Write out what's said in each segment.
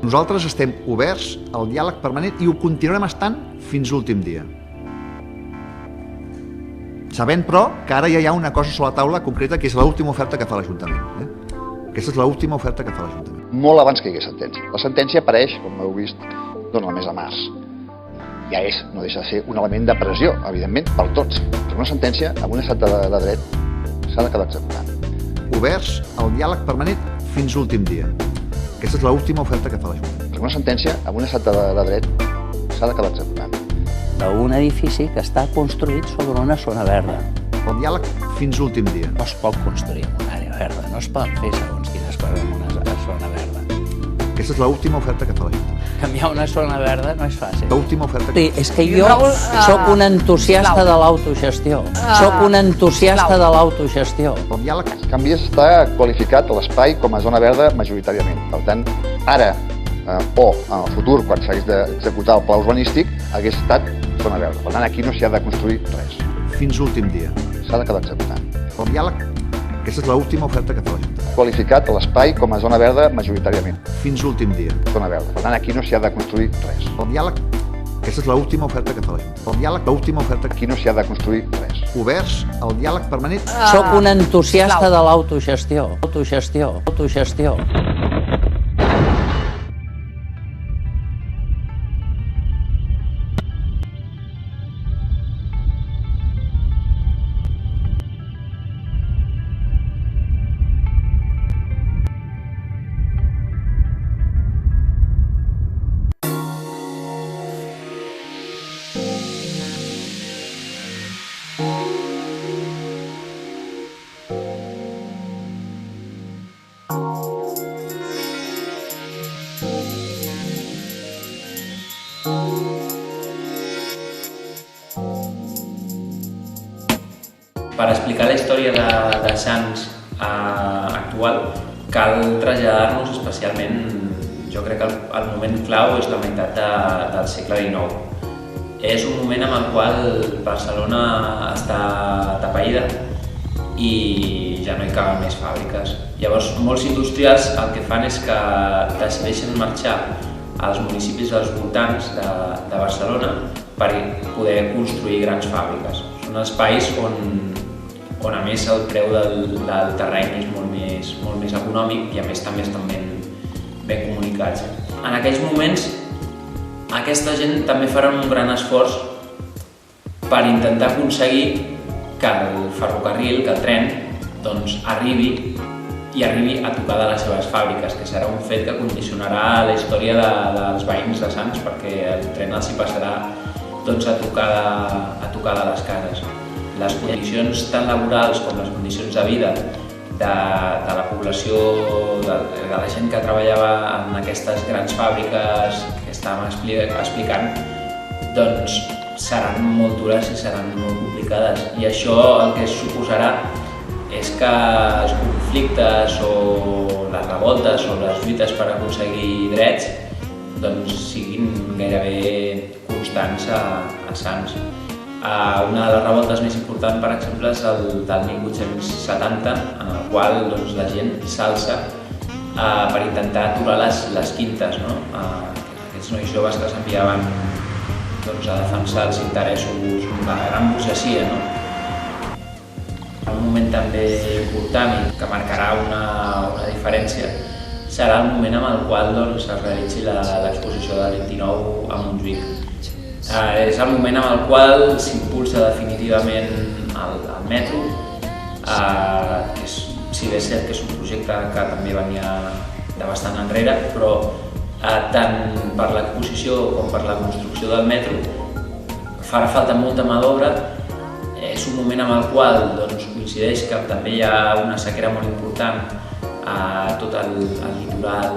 Nosaltres estem oberts al diàleg permanent i ho continuarem estant fins l'últim dia. Sabent, però, que ara ja hi ha una cosa sobre la taula concreta, que és l'última oferta que fa l'Ajuntament. Aquesta és l'última oferta que fa l'Ajuntament. Molt abans que hi hagués sentència. La sentència apareix, com heu vist, el mes de març. Ja no deixa de ser un element de pressió, evidentment, per tots. Però una sentència, en un estat de dret, s'ha de quedar executant. Oberts al diàleg permanent fins l'últim dia. Aquesta és l'última oferta que fa l'Ajuntament. Una sentència, en un estat de dret, s'ha de quedar executant. Un edifici que està construït sobre una zona verda. El diàleg fins l'últim dia. No es pot construir en una àrea verda, no es poden fer segons quines coses en una zona verda. Aquesta és l'última oferta que fa l'Ajuntament. Canviar una zona verda no és fàcil. L'última oferta que... Sí, és que jo sóc un entusiasta de l'autogestió. Sóc un entusiasta de l'autogestió. El diàleg... En canvi, està qualificat l'espai com a zona verda majoritàriament. Per tant, ara o en el futur, quan s'hagués d'executar el pla urbanístic, hagués estat zona verda. Per tant, aquí no s'hi ha de construir res. Fins l'últim dia. S'ha de quedar executant. El diàleg... Aquesta és l'última oferta que fa l'Ajuntament. Qualificat l'espai com a zona verda majoritàriament. Fins l'últim dia. Zona verda. Per tant, aquí no s'hi ha de construir res. El diàleg... Aquesta és l'última oferta que fa l'Ajuntament. El diàleg, l'última oferta... Aquí no s'hi ha de construir res. Oberts al diàleg permanent. Sóc un entusiasta de l'autogestió. Autogestió. Per explicar la història de Sants actual cal traslladar-nos especialment, jo crec que el moment clau és la meitat del segle XIX. És un moment en el qual Barcelona està atapeïda i ja no hi caben més fàbriques. Llavors, molts industrials el que fan és que decideixen marxar als municipis dels voltants de Barcelona per poder construir grans fàbriques. Són espais on a més el preu del terreny és molt més econòmic i a més també estan ben comunicats. En aquells moments aquesta gent també farà un gran esforç per intentar aconseguir que el ferrocarril, que el tren, arribi a tocar de les seves fàbriques, que serà un fet que condicionarà la història dels veïns de Sants, perquè el tren els hi passarà a tocar de les cases. Les condicions tant laborals com les condicions de vida de la població, de la gent que treballava en aquestes grans fàbriques que estàvem explicant, seran molt dures i seran molt complicades. I això el que suposarà és que els conflictes o les revoltes o les lluites per aconseguir drets siguin gairebé constants a Sants. Una de les revoltes més importants, per exemple, és el del 1870, en el qual la gent s'alça per intentar aturar les quintes, aquests nois joves que s'enviaven a defensar els interessos de la gran burgesia. Un moment també important i que marcarà una diferència serà el moment en el qual es realitzi l'exposició del 29 a Montjuïc. És el moment en el qual s'impulsa definitivament el metro, que si bé és cert que és un projecte que també venia de bastant enrere, però tant per l'exposició com per la construcció del metro farà falta molta mà d'obra. És un moment en el qual coincideix que també hi ha una sequera molt important a tot el litoral,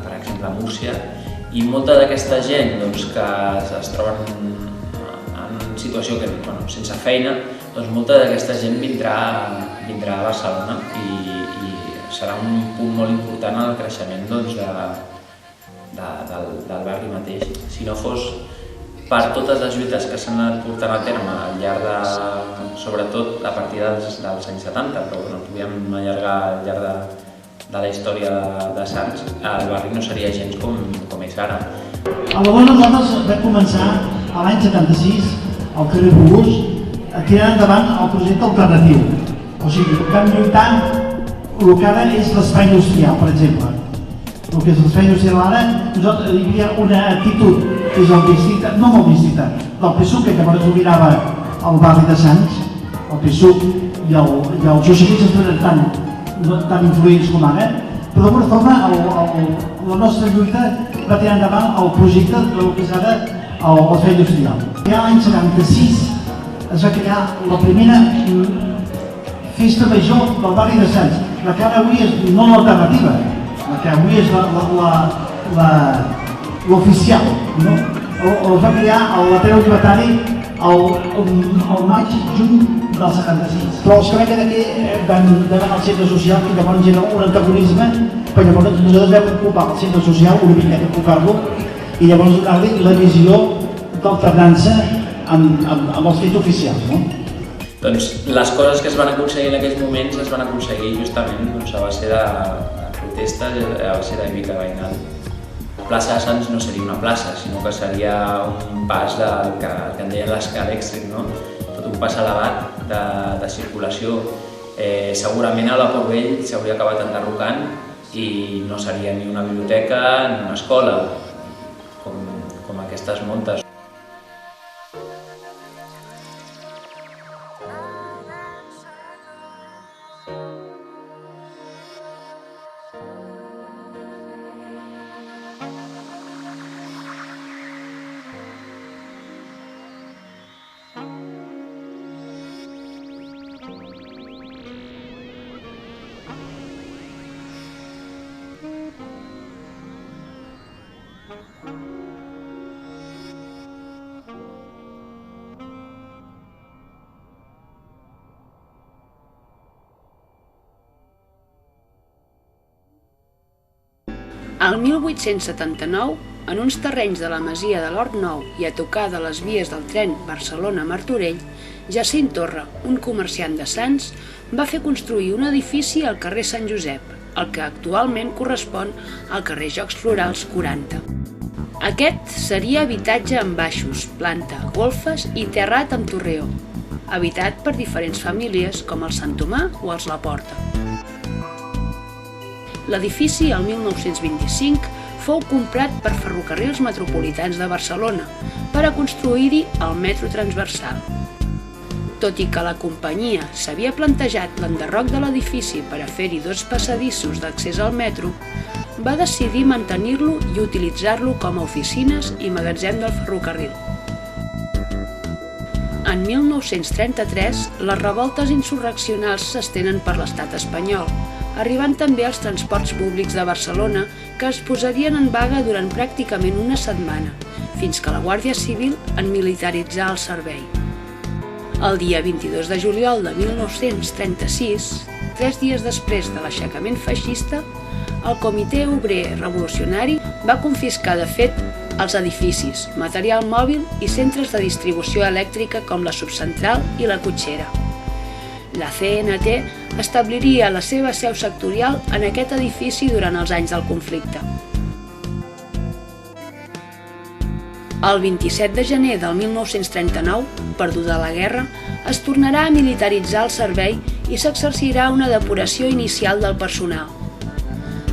per exemple a Múrcia, i molta d'aquesta gent que es troben en situació sense feina, molta d'aquesta gent vindrà a Barcelona i serà un punt molt important en el creixement del barri mateix. Si no fos per totes les lluites que s'han anat portant a terme al llarg sobretot a partir dels anys 70, però podríem allargar al llarg la història de Sants, el barri no seria gens com és ara. Aleshores nosaltres vam començar a l'any 76 al carrer Bogús a tirar endavant el projecte alternatiu. O sigui, vam lluitar el que ara és l'espai industrial, per exemple. El que és l'espai industrial ara, nosaltres hi havia una actitud des del districte, no molt districte, del PSUC, que llavors dominava el barri de Sants, el PSUC i els socialistes no eren tan influïts com ara, però d'alguna forma la nostra lluita va tirar endavant el projecte del que és ara l'espai industrial. Ja l'any 76 es va crear la primera festa major del barri de Sants, la que ara avui és no l'alternativa, la que avui és l'oficial. Es va crear l'Ateneu Llibertari el maig-juny del 76. Però els que vam quedar aquí vam anar al centre social, que llavors era un antagonisme, però llavors nosaltres vam ocupar el centre social, una miqueta ocupar-lo, i llavors donar-li la visió d'alternança amb els fets oficials. Doncs les coses que es van aconseguir en aquells moments es van aconseguir justament a base de protestes, a base de lluita veïnal. La plaça de Sants no seria una plaça, sinó que seria un pas del que en deien l'escar elèctric, tot un pas elevat de circulació. Segurament a la Port Vell s'hauria acabat enderrocant i no seria ni una biblioteca ni una escola, com aquestes moltes. Al 1879, en uns terrenys de la masia de l'Hort Nou i a tocar de les vies del tren Barcelona-Martorell, Jacint Torra, un comerciant de Sants, va fer construir un edifici al carrer Sant Josep, el que actualment correspon al carrer Jocs Florals 40. Aquest seria habitatge amb baixos, planta, golfes i terrat amb torreó, habitat per diferents famílies com els Sant Tomà o els Laporta. L'edifici, el 1925, fou comprat per Ferrocarrils Metropolitans de Barcelona per a construir-hi el metro transversal. Tot i que la companyia s'havia plantejat l'enderroc de l'edifici per a fer-hi 2 passadissos d'accés al metro, va decidir mantenir-lo i utilitzar-lo com a oficines i magatzem del ferrocarril. En 1933, les revoltes insurreccionals s'estenen per l'estat espanyol, arribant també als transports públics de Barcelona, que es posarien en vaga durant pràcticament una setmana, fins que la Guàrdia Civil en militaritzà el servei. El dia 22 de juliol de 1936, 3 dies després de l'aixecament feixista, el Comitè Obrer Revolucionari va confiscar de fet els edificis, material mòbil i centres de distribució elèctrica com la subcentral i la cotxera. La CNT establiria la seva seu sectorial en aquest edifici durant els anys del conflicte. El 27 de gener del 1939, perduda la guerra, es tornarà a militaritzar el servei i s'exercirà una depuració inicial del personal.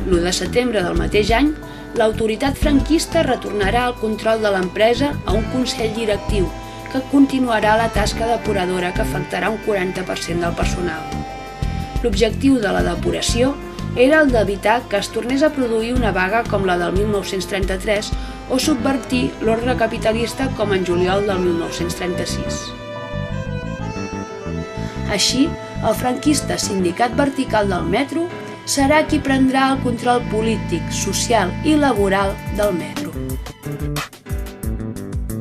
L'1 de setembre del mateix any, l'autoritat franquista retornarà el control de l'empresa a un consell directiu que continuarà la tasca depuradora que afectarà un 40% del personal. L'objectiu de la depuració era el d'evitar que es tornés a produir una vaga com la del 1933 o subvertir l'ordre capitalista com en juliol del 1936. Així, el franquista Sindicat Vertical del Metro serà qui prendrà el control polític, social i laboral del metro.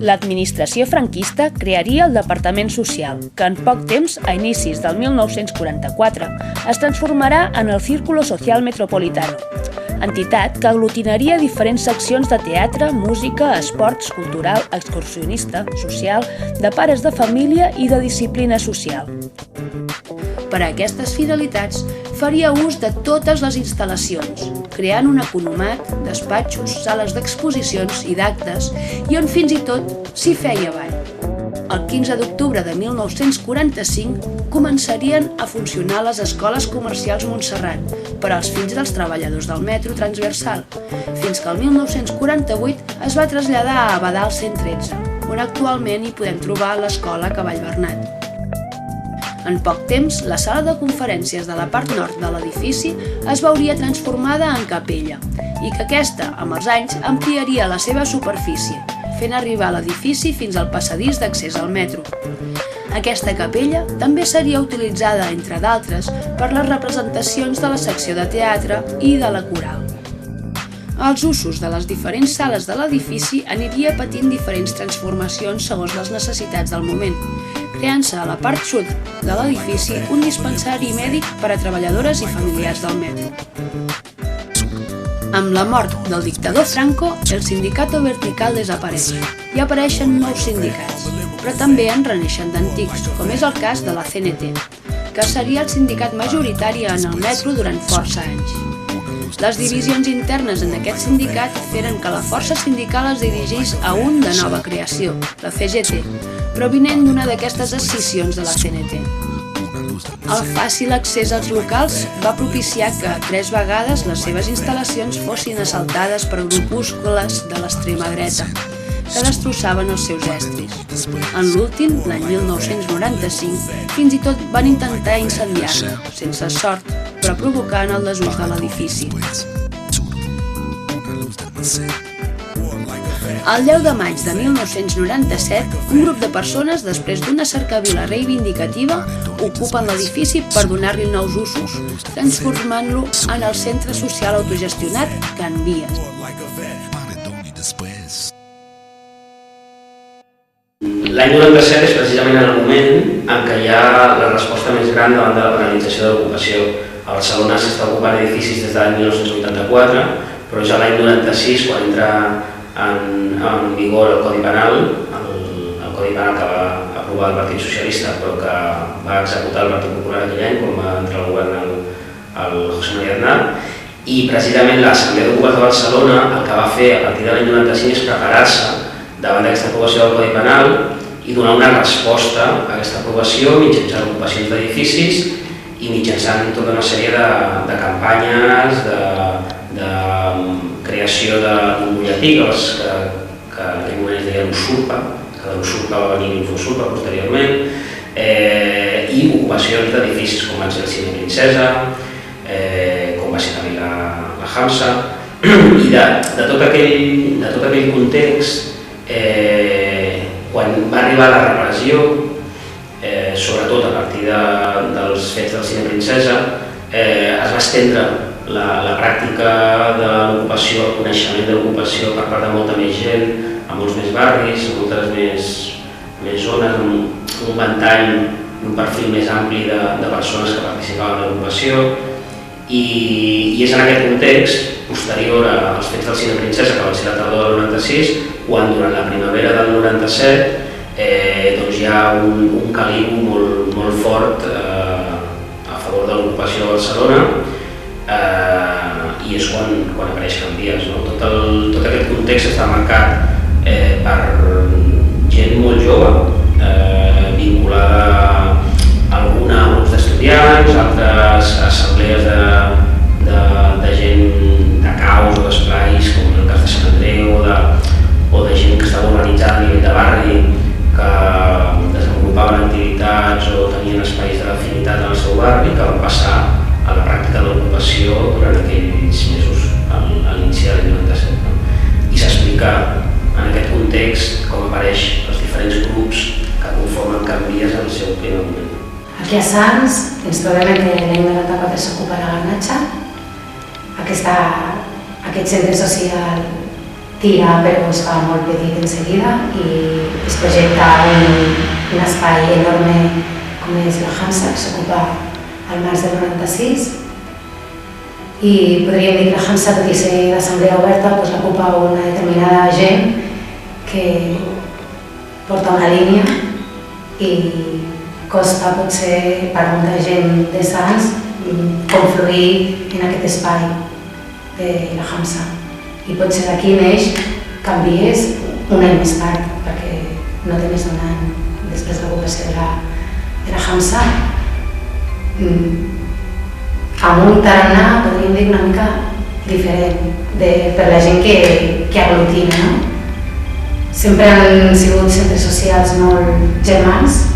L'administració franquista crearia el Departament Social, que en poc temps, a inicis del 1944, es transformarà en el Círculo Social Metropolitano, entitat que aglutinaria diferents seccions de teatre, música, esports, cultural, excursionista, social, de pares de família i de disciplina social. Per a aquestes finalitats, faria ús de totes les instal·lacions, creant un economat, despatxos, sales d'exposicions i d'actes, i on fins i tot s'hi feia ball. El 15 d'octubre de 1945 començarien a funcionar les escoles comercials Montserrat per als fills dels treballadors del metro transversal, fins que el 1948 es va traslladar a Abadal 113, on actualment hi podem trobar l'escola Cavall Bernat. En poc temps, la sala de conferències de la part nord de l'edifici es veuria transformada en capella i que aquesta, amb els anys, ampliaria la seva superfície, fent arribar l'edifici fins al passadís d'accés al metro. Aquesta capella també seria utilitzada, entre d'altres, per les representacions de la secció de teatre i de la coral. Els usos de les diferents sales de l'edifici aniria patint diferents transformacions segons les necessitats del moment, creant-se a la part sud de l'edifici un dispensari mèdic per a treballadores i familiars del metro. Amb la mort del dictador Franco, el sindicato vertical desapareix i apareixen nous sindicats, però també en reneixen d'antics, com és el cas de la CNT, que seria el sindicat majoritari en el metro durant força anys. Les divisions internes en aquest sindicat feren que la força sindical es dirigís a un de nova creació, la CGT, provinent d'una d'aquestes escissions de la CNT. El fàcil accés als locals va propiciar que 3 vegades les seves instal·lacions fossin assaltades per grupúscules de l'extrema dreta, que destrossaven els seus estris. En l'últim, l'any 1995, fins i tot van intentar incendiar-la, sense sort, però provocant el desús de l'edifici. El 10 de maig de 1997, un grup de persones, després d'una cercavila reivindicativa, ocupen l'edifici per donar-li nous usos, transformant-lo en el centre social autogestionat Can Vies. L'any 97 és precisament el moment en què hi ha la resposta més gran davant de la penalització de l'ocupació. A Barcelona s'està ocupant edificis des de l'any 1984, però ja l'any 96, quan entra en vigor el Codi Penal, el Codi Penal que va aprovar el Partit Socialista però que va executar el Partit Popular aquell any quan va entrar al govern el José María Aznar, i precisament l'Assemblea d'Ocupats de Barcelona el que va fer a partir de l'any 95 és preparar-se davant d'aquesta aprovació del Codi Penal i donar una resposta a aquesta aprovació mitjançant ocupacions d'edificis i mitjançant tota una sèrie de campanyes, de creació d'un butlletí que en aquell moment es deia l'Usurpa, que de l'Usurpa va venir l'Infosurpa posteriorment, i ocupacions d'edificis com van ser el Cine Princesa, com va ser també la Hamsa, i de tot aquell context, quan va arribar la repressió, sobretot a partir dels fets del Cine Princesa, es va estendre la pràctica de l'ocupació, el coneixement de l'ocupació per part de molta més gent, a molts més barris, a moltes més zones, amb un ventall, un perfil més ampli de persones que participaven en l'ocupació, i és en aquest context, posterior als fets del Cine Princesa, que van ser la tardor del 96, quan durant la primavera del 97 hi ha un caliu molt fort a favor de l'ocupació de Barcelona, i és quan apareix Can Vies. Tot aquest context està marcat per gent molt jove, vinculada a grups d'estudiants, altres assemblees de gent de caus o d'esplais, com en el cas de Sant Andreu, o de gent que estava organitzada a nivell de barri, que desenvolupaven activitats o tenien espais d'afinitat en el seu barri, que van passar a la pràctica de l'ocupació durant aquells mesos, a l'inici de l'any 97. I s'explica en aquest context com apareix els diferents grups que conformen Can Vies en el seu primer moment. Aquí a Sants ens trobem que l'any 94 s'ocupa la Garnatxa. Aquest centre social tira però es fa molt petit en seguida i es projecta un espai enorme com és la Hamsa, que s'ocupa al març del 96, i podríem dir que la Hamsa, tot i ser d'assemblea oberta, l'ocupa una determinada gent que porta una línia i costa potser per molta gent de Sants confluir en aquest espai de la Hamsa. I potser d'aquí neix Can Vies un any més tard, perquè no té més d'un any després de l'ocupació de la Hamsa. Amb un tarannà, podríem dir, una mica diferent per la gent que aglutina, no? Sempre han sigut centres socials molt germans.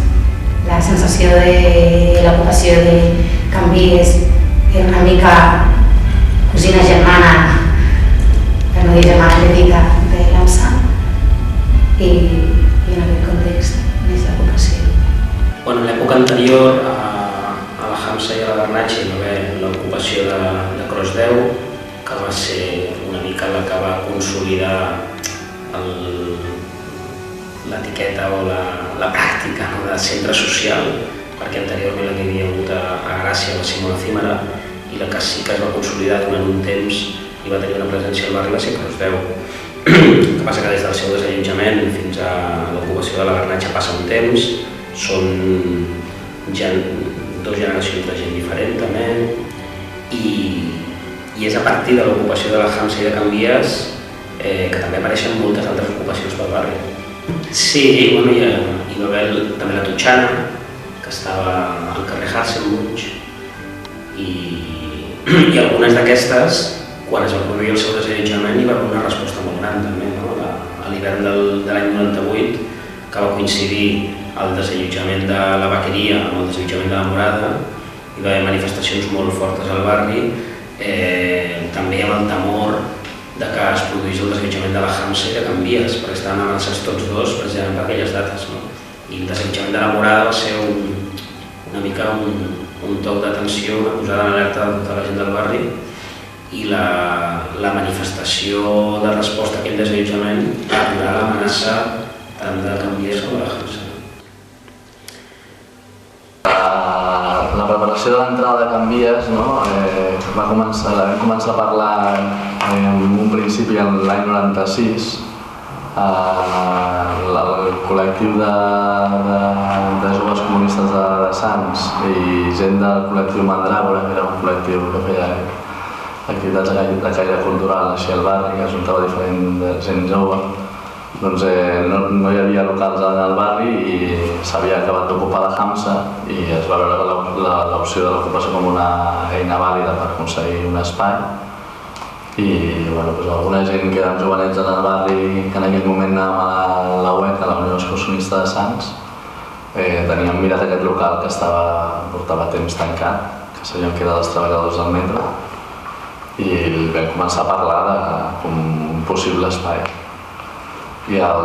La sensació de l'ocupació de Can Vies era una mica cosina germana, per no dir germana petita, de l'AMSA, i en aquest context neix l'ocupació. En l'època anterior a la Hamsa i a la Garnatxa hi va haver l'ocupació de Crossdeu, que va ser una mica la que va consolidar l'etiqueta o la pràctica de centre social, perquè anteriorment la que hi havia hagut a Gràcia va ser molt efímera, i la que sí que es va consolidar durant un temps i va tenir una presència al barri va ser Crossdeu. El que passa que des del seu desallotjament fins a l'ocupació de la Garnatxa passa un temps, són dues generacions de gent diferent també, i és a partir de l'ocupació de la Hamsa i de Can Vies que també apareixen moltes altres ocupacions pel barri. Sí, hi va haver també la Totxana, que estava al carrer Harsenbusch, i algunes d'aquestes, quan es va produir el seu desallotjament, hi va haver una resposta molt gran també, a l'hivern de l'any 98, que va coincidir el desallotjament de la Vaqueria amb el desallotjament de la Morada, hi va haver manifestacions molt fortes al barri, també amb el temor de que es produís el desallotjament de la Hamsa i de Can Vies, perquè estaven amenaçats tots dos precisament per aquelles dates. I el desallotjament de la Morada va ser una mica un toc d'atenció, una posada en alerta de tota la gent del barri, i la manifestació de resposta a aquell desallotjament va aturar l'amenaça tant de Can Vies com de la Hamsa. La preparació de l'entrada de Can Vies vam començar a parlar en un principi l'any 96. El col·lectiu de joves comunistes de Sants i gent del col·lectiu Mandràgora, que era un col·lectiu que feia activitats de caire cultural així al barri, que ajuntava diferent gent jove, doncs no hi havia locals al barri i s'havia acabat d'ocupar la Hamsa i es va veure l'opció de l'ocupació com una eina vàlida per aconseguir un espai. I alguna gent que eren jovenets en el barri, que en aquell moment anàvem a la UEC, a la Unió Excursionista de Sants, teníem mirat aquest local que portava temps tancat, que sabíem que era dels treballadors del metro, i vam començar a parlar d'un possible espai. I al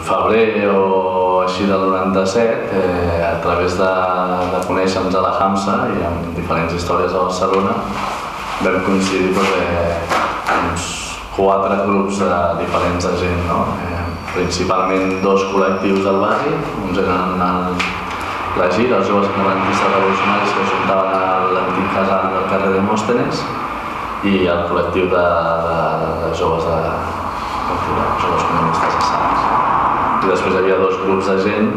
febrer o així del 97, a través de conèixer-nos a la Hamsa i amb diferents històries a Barcelona, vam coincidir uns 4 grups diferents de gent, principalment 2 col·lectius del barri, uns eren la GIR, els joves independentistes revolucionaris que s'ajuntaven a l'antic casal del carrer Demòstenes, i el col·lectiu de joves comunistes de Sants. I després hi havia 2 grups de gent,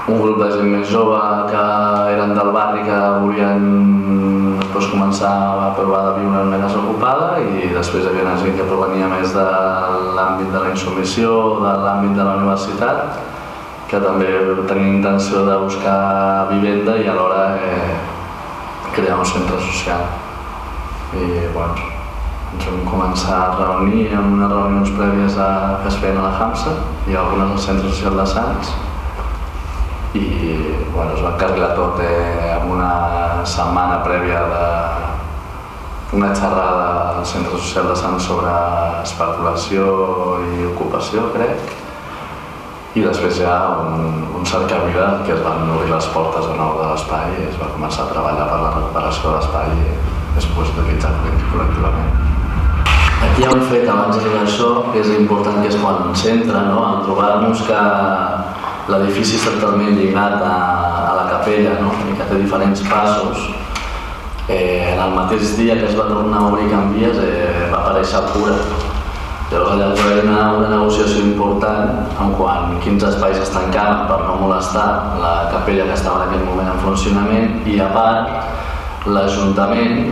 un grup de gent més jove que eren del barri que volien començar a provar de viure en una casa ocupada, i després hi havia gent que provenia més de l'àmbit de la insubmissió, de l'àmbit de la universitat, que també tenia intenció de buscar vivenda i alhora crear un centre social. I ens vam començar a reunir en unes reunions prèvies que es feien a la Hamsa i algunes al Centre Social de Sants, i es va encarrilar tot amb una setmana prèvia d'una xerrada al Centre Social de Sants sobre especulació i ocupació, crec, i després ja un cercavila que es van obrir les portes de nou de l'espai i es va començar a treballar per la recuperació de l'espai i després utilitzar col·lectivament. Aquí hi ha un fet abans de dir això que és important, que és quan s'entra, en trobar-nos que l'edifici està totalment lligat a la capella i que té diferents passos. En el mateix dia que es va tornar a obrir Can Vies va aparèixer Pura, Llavors allà va haver una negociació important en quant quins espais es tancaven per no molestar la capella que estava en aquell moment en funcionament, i a part l'Ajuntament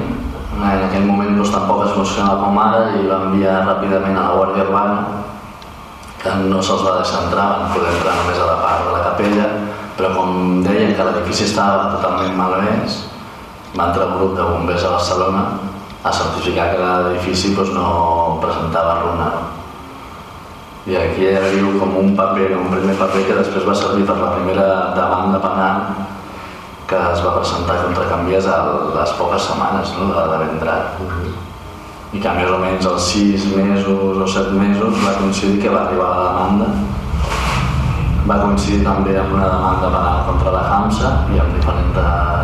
en aquell moment tampoc es funcionava com ara i va enviar ràpidament a la Guàrdia Urbana, que no se'ls va deixar entrar, van poder entrar només a la part de la capella, però com deien que l'edifici estava totalment malmès, va entrar un grup de bombers a Barcelona a certificar que l'edifici no presentava runa. I aquí hi havia com un paper, un primer paper que després va servir per la primera demanda penal que es va presentar contra Canvies a les poques setmanes d'haver entrat. I que més o menys als 6 mesos o 7 mesos va coincidir que va arribar la demanda. Va coincidir també amb una demanda penal contra la HAMSA i amb diferents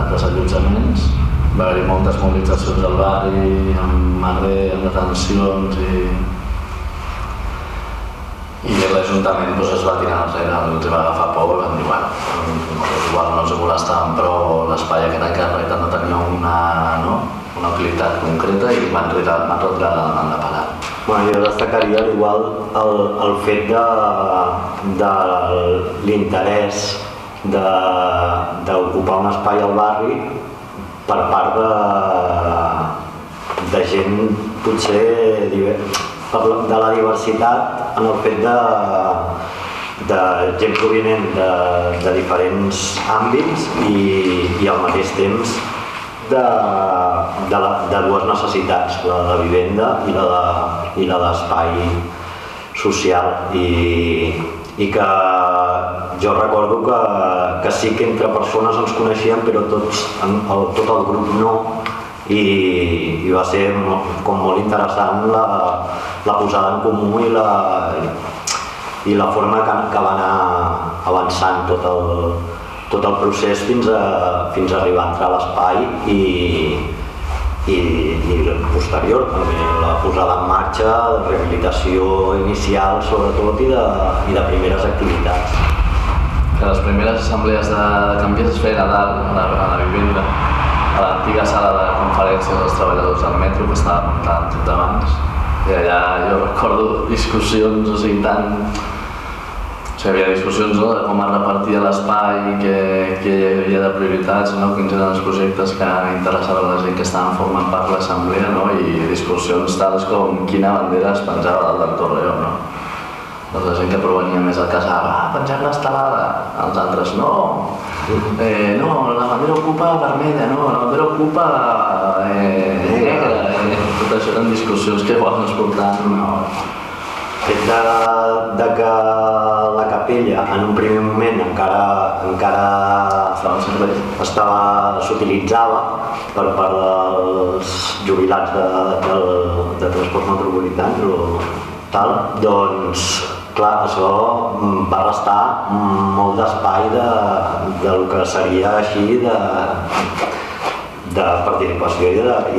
desallotjaments. Va haver-hi moltes mobilitzacions al barri, amb merder, amb detencions i l'Ajuntament es va tirar enrere, els va agafar por i van dir igual no els molestaven prou l'espai aquest encàrrec, no tenia una utilitat concreta i van retirar la demanda penal. Jo destacaria igual el fet de l'interès d'ocupar un espai al barri per part de gent potser de la diversitat, en el fet de gent provinent de diferents àmbits i al mateix temps de dues necessitats, la de vivenda i la d'espai social, i que jo recordo que sí que entre persones ens coneixíem, però tot el grup no, i va ser com molt interessant la posada en comú i la forma que va anar avançant tot el procés fins a arribar a entrar a l'espai i posterior també, la posada en marxa, de rehabilitació inicial sobretot i de primeres activitats. Que les primeres assemblees de Canvies es feien a dalt, a la vivenda, a l'antiga sala de conferències dels treballadors del metro que estava muntada tot d'abans. I allà jo recordo discussions, hi havia discussions de com es repartia l'espai, què hi havia de prioritats, quins eren els projectes que interessaven a la gent que estaven formant part de l'assemblea, i discussions tals com quina bandera es penjava dalt del Torreó. La gent que provenia més al casal, penjar l'estelada, els altres no, la bandera ocupa vermella, la bandera ocupa negra, tot això eren discussions que igual no es portaven una hora. El fet de que la capella en un primer moment encara s'utilitzava per part dels jubilats de transports metropolitans o tal, doncs clar, això va restar molt d'espai del que seria així de participació i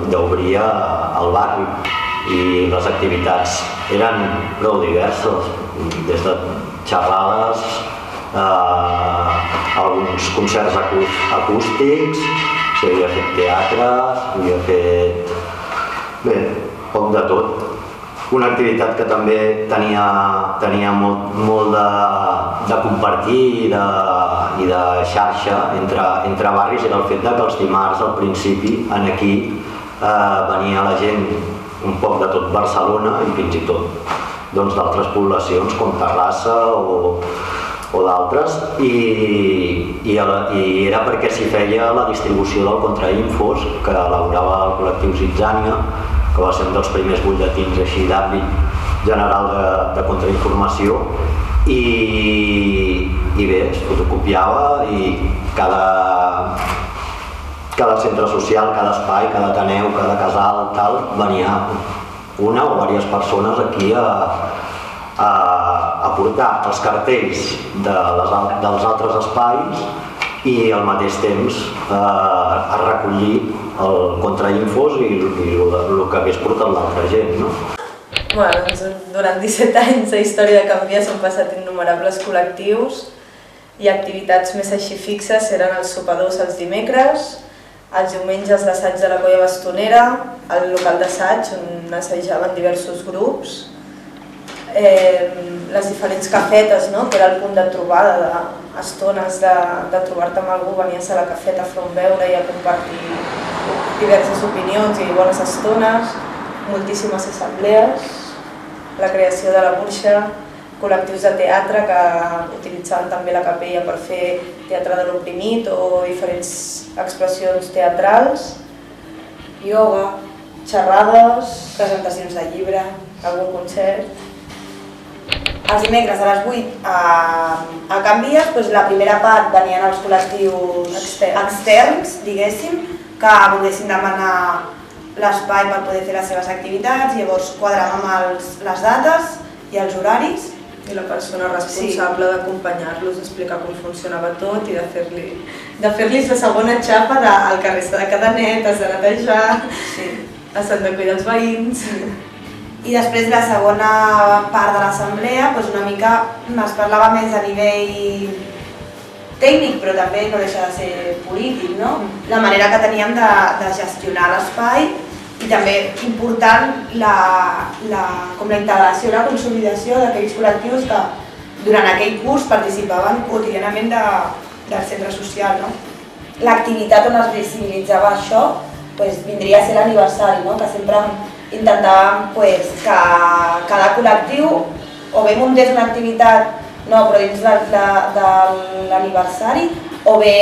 d'obrir al barri. I les activitats eren prou diverses, des de xerrades, alguns concerts acústics, s'havia fet teatre, s'havia fet poc de tot. Una activitat que també tenia molt de compartir i de xarxa entre barris era el fet que els dimarts al principi aquí venia la gent un poc de tot Barcelona i fins i tot d'altres poblacions com Terrassa o d'altres, i era perquè s'hi feia la distribució del Contrainfos que elaborava el col·lectiu Zitzània, que va ser un dels primers butlletins així d'àmbit general de contrainformació, i bé, es fotocopiava i cada centre social, cada espai, cada ateneu, cada casal, tal, venia una o diverses persones aquí a portar els cartells dels altres espais i al mateix temps a recollir el Contrainfos i el que hagués portat l'altra gent. Durant 17 anys de història de Canvies han passat innumerables col·lectius i activitats més així fixes eren els sopadors els dimecres, els diumenges l'assaig de la colla bastonera, el local d'assaig on assajaven diversos grups, les diferents cafetes, que era el punt de trobada, d'estones de trobar-te amb algú, venies a la cafeta a fer un beure i a compartir diverses opinions i bones estones, moltíssimes assemblees, la creació de la burxa, col·lectius de teatre que utilitzaven també la capella per fer teatre de l'oprimit o diferents expressions teatrals, ioga, xerrades, presentacions de llibre, algun concert. Els dimecres a les 8 a Can Vies, la primera part venien els col·lectius externs, diguéssim, que volguessin demanar l'espai per poder fer les seves activitats, llavors quadràvem les dates i els horaris. I la persona responsable d'acompanyar-los, explicar com funcionava tot i de fer-los la segona xapa del carrer s'ha de quedar net, has de netejar, s'han de cuidar els veïns. I després la segona part de l'assemblea, una mica es parlava més a nivell tècnic, però també no deixa de ser polític, no? La manera que teníem de gestionar l'espai i també important la integració i la consolidació d'aquells col·lectius que durant aquell curs participaven quotidianament del centre social. L'activitat on es visibilitzava això vindria a ser l'aniversari, que sempre intentàvem que cada col·lectiu o bé muntés una activitat però dins de l'aniversari o bé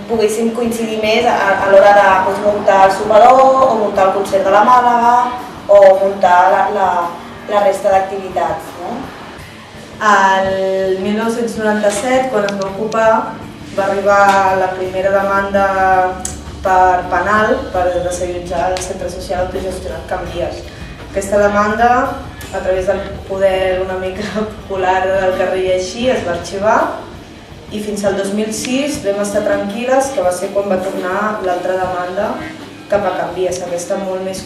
poguéssim coincidir més a l'hora de muntar el sopador o muntar el concert de la Màlaga o muntar la resta d'activitats. El 1997, quan es va ocupar, va arribar la primera demanda per penal per desallotjar el centre social autogestionat Can Vies. Aquesta demanda, a través del poder una mica popular del carrer i així, es va arxivar i fins al 2006 vam estar tranquil·les, que va ser quan va tornar l'altra demanda cap a Can Vies, aquesta molt més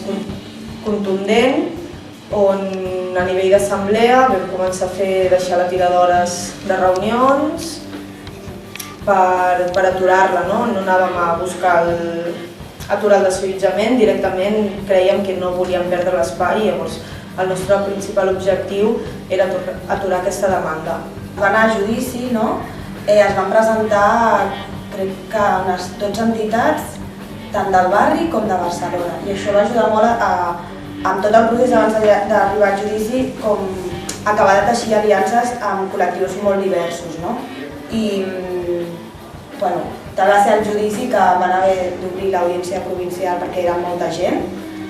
contundent, on a nivell d'assemblea vam començar a deixar la tira d'hores de reunions per aturar-la, no anàvem a buscar aturar el desallotjament, directament creiem que no volíem perdre l'espai i llavors el nostre principal objectiu era aturar aquesta demanda. Va anar a judici, es van presentar crec que unes 12 entitats, tant del barri com de Barcelona, i això va ajudar molt amb tot el procés abans d'arribar al judici, com acabar de teixir aliances amb col·lectius molt diversos. I també va ser el judici que van haver d'obrir l'audiència provincial perquè era molta gent,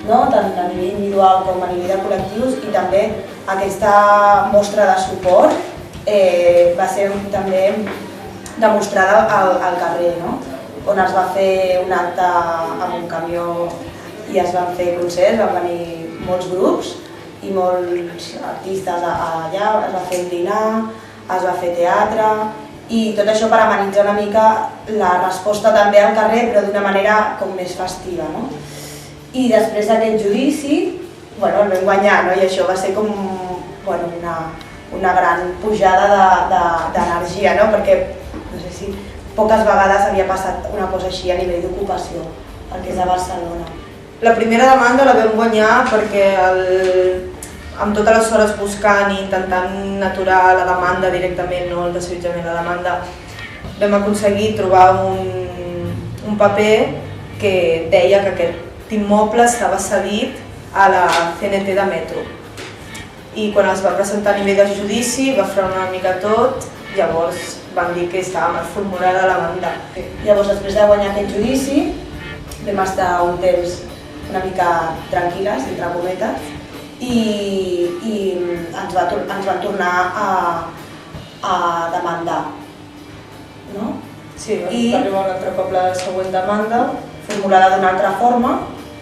tant a nivell individual com a nivell de col·lectius, i també aquesta mostra de suport va ser també demostrada al carrer, on es va fer un acte amb un camió i es van fer concerts, van venir molts grups i molts artistes allà, es va fer un dinar, es va fer teatre, i tot això per amenitzar una mica la resposta també al carrer, però d'una manera com més festiva. I després d'aquest judici el vam guanyar, i això va ser com una gran pujada d'energia, perquè no sé si poques vegades havia passat una cosa així a nivell d'ocupació, perquè és a Barcelona. La primera demanda la vam guanyar perquè amb totes les hores buscant i intentant aturar la demanda directament, no el desallotjament, la demanda, vam aconseguir trobar un paper que deia que aquest immoble estava cedit a la CNT de Metro. I quan es va presentar a nivell de judici va frenar una mica tot, llavors van dir que estava mal formulada la demanda. Llavors, després de guanyar aquest judici, vam estar un temps una mica tranquil·les, entre cometes, i ens van tornar a demandar. Sí, va arribar un altre cop la següent demanda, formulada d'una altra forma,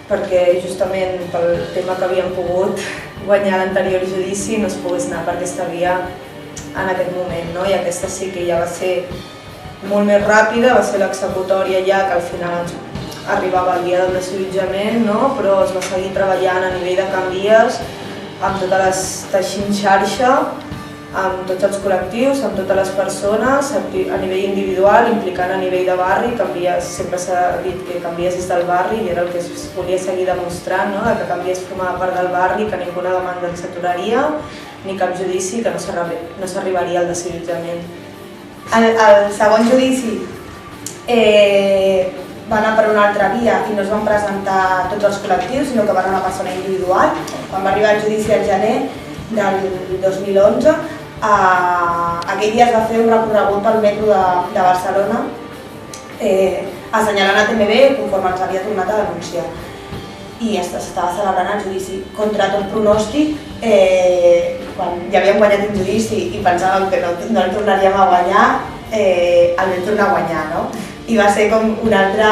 perquè justament pel tema que havíem pogut guanyar l'anterior judici no es pogués anar per aquesta via en aquest moment, i aquesta sí que ja va ser molt més ràpida, va ser l'executòria ja, que al final arribava el dia del desallotjament, però es va seguir treballant a nivell de Can Vies amb totes les teixint xarxa amb tots els col·lectius, amb totes les persones, a nivell individual, implicant a nivell de barri. Sempre s'ha dit que canvies des del barri i era el que es volia seguir demostrant, que canvies formava part del barri, que ninguna demanda ens aturaria, ni cap judici, que no s'arribaria al desallotjament. El segon judici va anar per una altra via i no es van presentar tots els col·lectius, sinó que va anar una persona individual. Quan va arribar el judici al gener del 2011, aquell dia es va fer un recorregut pel metro de Barcelona assenyalant a TMB conforme ens havia tornat a denunciar. I s'estava celebrant el judici. Contra tot pronòstic, quan ja havíem guanyat un judici i pensàvem que no el tornaríem a guanyar, el vam tornar a guanyar, no? I va ser com un altre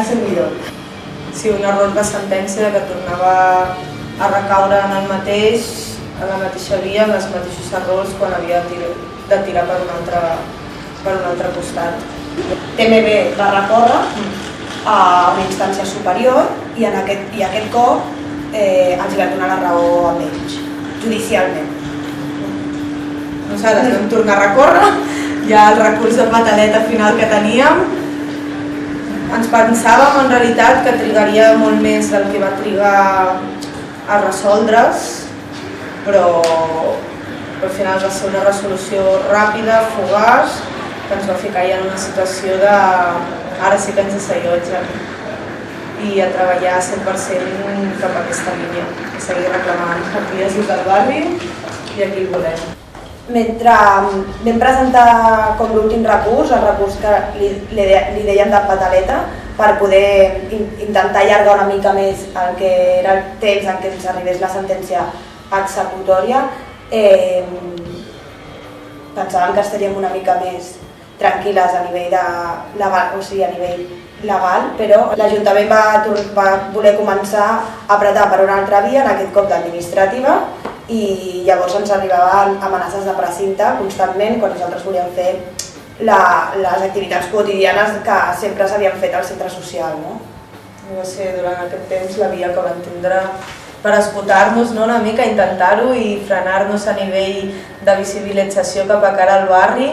servidor. Sí, un error de sentència que tornava a recaure en la mateixa via, en els mateixos errors quan havia de tirar per un altre costat. TMB va recórrer a una instància superior i aquest cop els va donar la raó a ells, judicialment. Nosaltres vam tornar a recórrer, ja el recurs de pataleta final que teníem. Ens pensàvem en realitat que trigaria molt més del que va trigar a resoldre's, però al final va ser una resolució ràpida, fugaç, que ens va ficar ja en una situació de ara sí que ens desallotgen i a treballar 100% cap a aquesta línia, a seguir reclamant partides des del barri i aquí el volem. Mentre vam presentar com l'últim recurs, el recurs que li deien de pataleta, per poder intentar allargar una mica més el que era el temps en què ens arribés la sentència executòria, pensàvem que estaríem una mica més tranquil·les a nivell legal, però l'Ajuntament va voler començar a apretar per una altra via, en aquest cop d'administrativa, i llavors ens arribaven amenaces de precinte constantment quan nosaltres volíem fer les activitats quotidianes que sempre s'havien fet al centre social. Va ser durant aquest temps la via que vam tindre per esgotar-nos una mica, intentar-ho i frenar-nos a nivell de visibilització cap a cara al barri.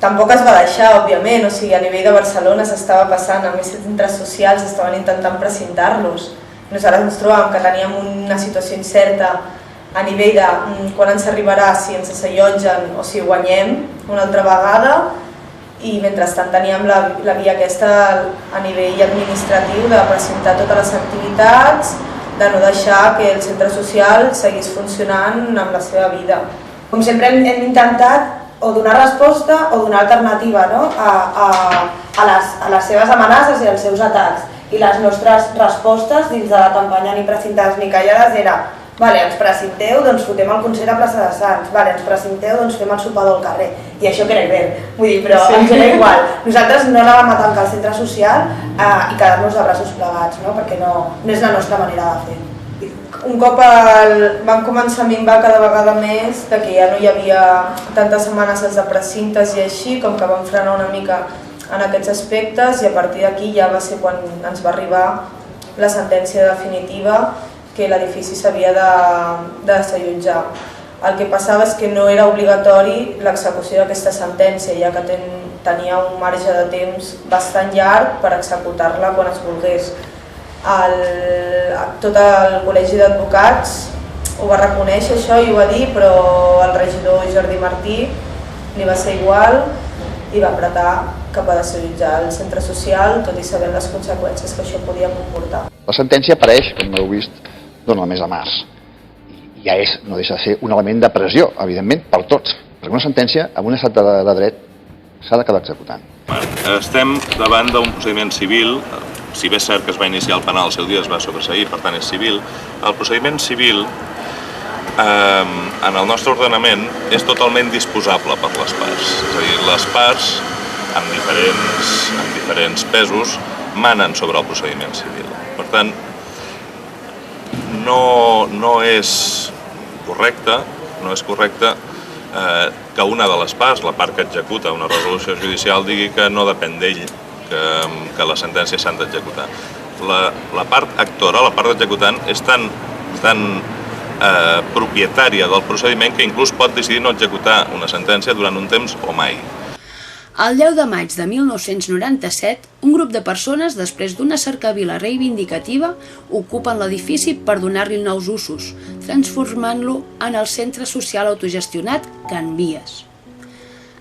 Tampoc es va deixar, òbviament, a nivell de Barcelona s'estava passant, a més centres socials estaven intentant precintar-los. Nosaltres ens trobàvem que teníem una situació incerta a nivell de quan ens arribarà, si ens desallotgen o si guanyem una altra vegada, i mentrestant teníem la via aquesta a nivell administratiu de presentar totes les activitats, de no deixar que el centre social seguís funcionant amb la seva vida. Com sempre hem intentat o donar resposta o donar alternativa a les seves amenaces i als seus atacs. I les nostres respostes dins de la campanya Ni precintades ni callades era ens precinteu, doncs fotem el concert a plaça de Sants, ens precinteu, doncs fem el sopar del carrer. I això que era hivern, vull dir, però ens era igual. Nosaltres no anàvem a tancar el centre social i quedar-nos de braços plegats, perquè no és la nostra manera de fer. Un cop vam començar a minvar cada vegada més que ja no hi havia tantes amenaces de precintes i així, com que vam frenar una mica en aquests aspectes, i a partir d'aquí ja va ser quan ens va arribar la sentència definitiva que l'edifici s'havia de desallotjar. El que passava és que no era obligatori l'execució d'aquesta sentència, ja que tenia un marge de temps bastant llarg per executar-la quan es volgués. Tot el col·legi d'advocats ho va reconèixer això i ho va dir, però el regidor Jordi Martí li va ser igual i va apretar cap a desallotjar el centre social, tot i sabent les conseqüències que això podia comportar. La sentència apareix, com heu vist, dona més a març. Ja no deixa de ser un element de pressió, evidentment, per tots. Perquè una sentència, en un estat de dret, s'ha d'acabar executant. Estem davant d'un procediment civil, si bé és cert que es va iniciar el penal al seu dia, es va sobreseir, per tant és civil. El procediment civil, en el nostre ordenament, és totalment disposable per les parts. És a dir, les parts, amb diferents pesos, manen sobre el procediment civil. Per tant, no és correcte que una de les parts, la part que executa una resolució judicial, digui que no depèn d'ell que les sentències s'han d'executar. La part actora, la part executant, és tan propietària del procediment que inclús pot decidir no executar una sentència durant un temps o mai. El 10 de maig de 1997, un grup de persones, després d'una cercavila reivindicativa, ocupen l'edifici per donar-li nous usos, transformant-lo en el centre social autogestionat Can Vies.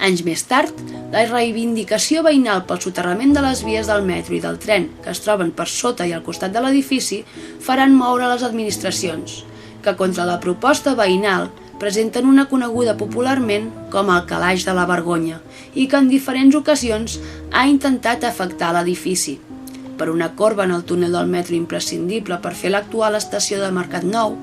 Anys més tard, la reivindicació veïnal pel soterrament de les vies del metro i del tren, que es troben per sota i al costat de l'edifici, faran moure les administracions, que contra la proposta veïnal presenten una coneguda popularment com el calaix de la vergonya i que en diferents ocasions ha intentat afectar l'edifici. Per una corba en el túnel del metro imprescindible per fer l'actual estació de Mercat Nou,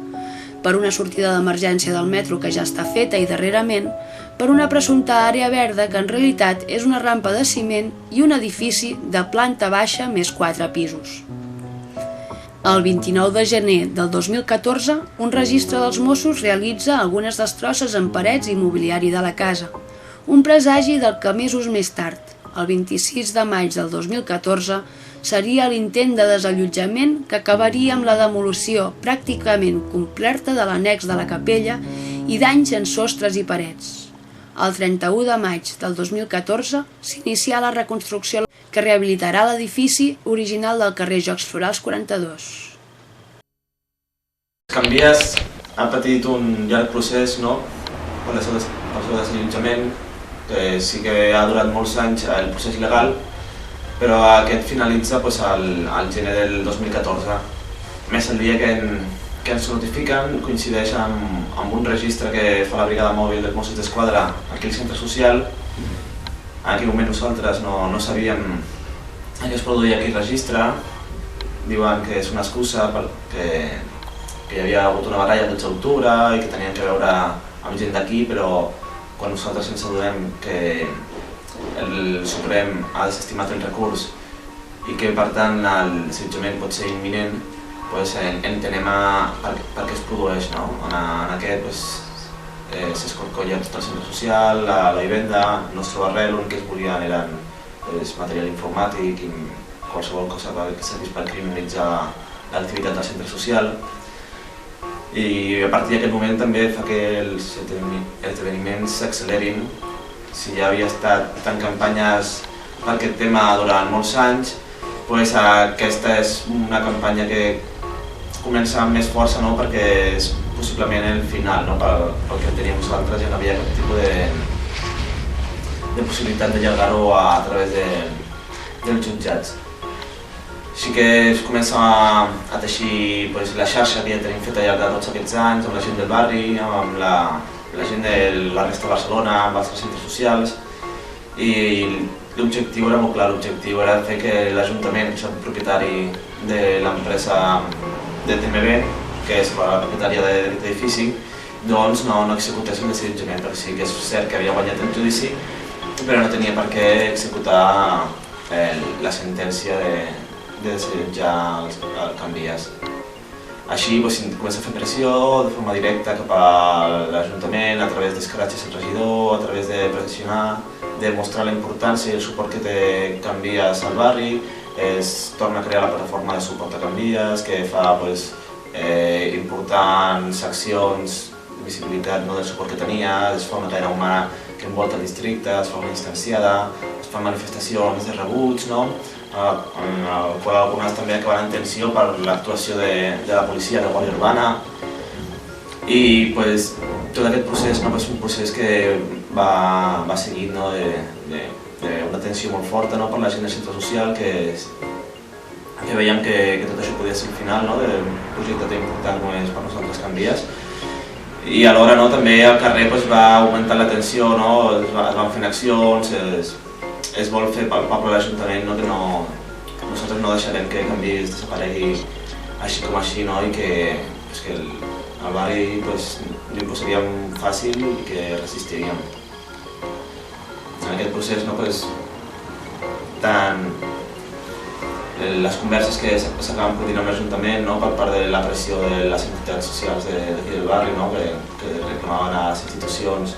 per una sortida d'emergència del metro que ja està feta i darrerament, per una presumpta àrea verda que en realitat és una rampa de ciment i un edifici de planta baixa més 4 pisos. El 29 de gener del 2014, un registre dels Mossos realitza algunes destrosses en parets i mobiliari de la casa, un presagi del que mesos més tard, el 26 de maig del 2014, seria l'intent de desallotjament que acabaria amb la demolició pràcticament completa de l'annex de la capella i danys en sostres i parets. El 31 de maig del 2014 s'inicià la reconstrucció que rehabilitarà l'edifici original del carrer Jocs Florals 42. Can Vies ha patit un llarg procés per el seu desallotjament, que sí que ha durat molts anys el procés legal, però aquest finalitza al gener del 2014. A més, el dia que ens notifiquen coincideix amb un registre que fa la brigada mòbil dels Mossos d'Esquadra aquí al centre social. En aquell moment nosaltres no sabíem que es produïa aquell registre. Diuen que és una excusa perquè hi havia hagut una baralla el 12 d'octubre i que tenien que veure amb gent d'aquí, però quan nosaltres ens adonem que el Suprem ha desestimat el recurs i que per tant el desallotjament pot ser imminent, entenem per què es produeix. En aquest s'escorcolla tot el centre social, la vivenda, no es troba res, l'únic que es volien eren material informàtic i qualsevol cosa que servís per criminalitzar l'activitat del centre social. I a partir d'aquest moment també fa que els esdeveniments s'accelerin. Si ja havia estat en campanyes per aquest tema durant molts anys, aquesta és una campanya que comença amb més força perquè és possiblement el final, pel que teníem nosaltres, ja no havia cap tipus de possibilitat d'allargar-ho a través dels jutjats. Així que es comença a teixir la xarxa que ja tenim feta al llarg de tots aquests anys, amb la gent del barri, amb la gent de la resta de Barcelona, amb altres centres socials, i l'objectiu era molt clar, l'objectiu era fer que l'Ajuntament, que és el propietari de l'empresa de TMB, que és la propietària d'aquest edifici, doncs no executés el desallotjament, perquè sí que és cert que havia guanyat el judici, però no tenia per què executar la sentència de desallotjar el Can Vies. Així comença a fer pressió de forma directa cap a l'Ajuntament, a través d'escratxes al regidor, a través de pressionar, de mostrar la importància i el suport que té Can Vies al barri. Es torna a crear la plataforma de suport a Can Vies, que fa importants accions de visibilitat del suport que tenia, es fa una cadena humana que envolta el districte, es fa una instanciada, es fan manifestacions de rebuig, en el qual algunes també acaben en tensió per l'actuació de la policia, de la Guàrdia Urbana. I tot aquest procés és un procés que va seguint d'una tensió molt forta per la gent del centre social, que veiem que tot això podia ser el final d'un projecte tan important com és per nosaltres Can Vies. I alhora també al carrer va augmentar la tensió, es van fent accions, es vol fer palpable a l'Ajuntament que nosaltres no deixarem que Can Vies desaparegui així com així i que al barri li posaríem fàcil i que resistiríem. En aquest procés tant les converses que s'acaben produint amb l'Ajuntament per part de la pressió de les entitats socials d'aquí del barri, que reclamaven a les institucions